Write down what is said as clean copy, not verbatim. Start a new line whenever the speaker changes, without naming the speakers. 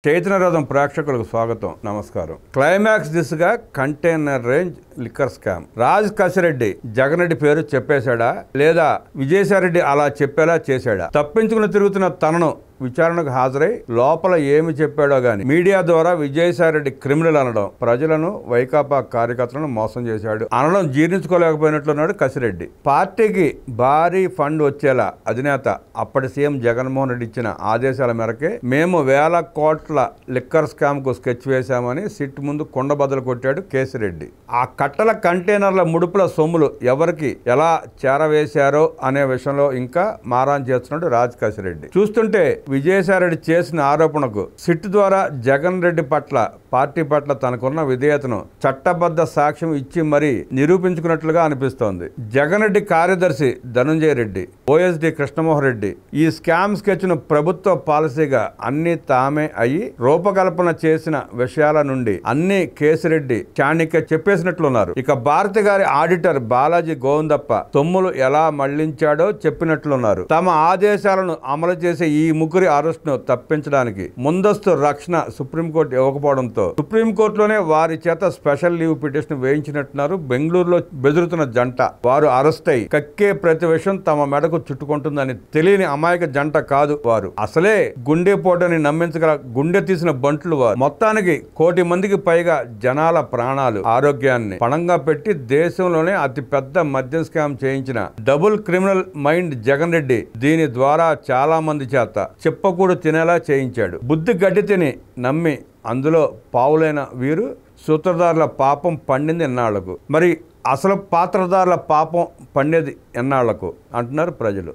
చైతన్యరథం ప్రేక్షకులకు స్వాగతం, నమస్కారం. క్లైమాక్స్ దిశగా container range liquor scam. Raj Kasireddy Jagan Reddy పేరు చెప్పేశాడా లేదా విజయసాయిరెడ్డి అలా చెప్పేలా చేశాడా? తప్పించుకుని తిరుగుతున్న తనను విచారణకు హాజరై లోపల ఏమి చెప్పాడో గాని మీడియా ద్వారా విజయసాయిరెడ్డి క్రిమినల్ అనడం, ప్రజలను వైకాపా కార్యకర్తలను మోసం చేశాడు అనడం జీర్ణించుకోలేకపోయినట్లున్నాడు కసిరెడ్డి. పార్టీకి భారీ ఫండ్ వచ్చేలా అధినేత అప్పటి సీఎం జగన్మోహన్ రెడ్డి ఇచ్చిన ఆదేశాల మేరకే మేము వేల కోట్ల లిక్కర్ స్కామ్ కు స్కెచ్ వేశామని సిట్ ముందు కొండబద్దలు కొట్టాడు కేసిరెడ్డి. ఆ కట్టల కంటైనర్ల ముడుపుల సొమ్ములు ఎవరికి ఎలా చేరవేశారో అనే విషయంలో ఇంకా మారాన్ చేస్తున్నాడు రాజ్ కసిరెడ్డి. చూస్తుంటే విజయసాయిరెడ్డి చేసిన ఆరోపణకు సిట్ ద్వారా జగన్ రెడ్డి పట్ల, పార్టీ పట్ల తనకున్న విధేయతను చట్టబద్ధ సాక్ష్యం ఇచ్చి మరీ నిరూపించుకున్నట్లుగా అనిపిస్తోంది. జగన్ రెడ్డి కార్యదర్శి ధనుంజయ రెడ్డి, ఓఎస్డి కృష్ణమోహన్ రెడ్డి ఈ స్కామ్ స్కెచ్ ను ప్రభుత్వ పాలసీగా అన్ని తామే అయ్యి రూపకల్పన చేసిన విషయాల నుండి అన్ని కేసిరెడ్డి చాణిక్య చెప్పేసినట్లున్నారు. ఇక భారతి గారి ఆడిటర్ బాలాజీ గోవిందప్ప సొమ్ములు ఎలా మళ్లించాడో చెప్పినట్లున్నారు. తమ ఆదేశాలను అమలు చేసే ఈ ముగ్గురి అరెస్ట్ను తప్పించడానికి ముందస్తు రక్షణ సుప్రీంకోర్టు ఇవ్వకపోవడంతో సుప్రీంకోర్టులోనే వారి చేత స్పెషల్ లీవ్ పిటిషన్ వేయించినట్టున్నారు. బెంగళూరులో బెదురుతున్న జంట వారు అరెస్ట్ అయి కక్కే ప్రతి విషయం తమ మెడకు చుట్టుకుంటుందని తెలియని అమాయక జంట కాదు వారు. అసలే గుండెపోటని నమ్మించగల గుండె తీసిన బంట్లు వారు. మొత్తానికి 1 కోటి మందికి పైగా జనాల ప్రాణాలు, ఆరోగ్యాన్ని పణంగా పెట్టి దేశంలోనే అతి పెద్ద మద్యం స్కామ్ చేయించిన double criminal mind Jagan Reddy దీని ద్వారా చాలా మంది చేత చెప్పకూడు తినేలా చేయించాడు. బుద్ధి గడ్డి తిని నమ్మి అందులో పావులైన వీరు సూత్రధారుల పాపం పండింది ఎన్నాళ్లకు, మరి అసలు పాత్రధారుల పాపం పండేది ఎన్నాళ్లకు అంటున్నారు ప్రజలు.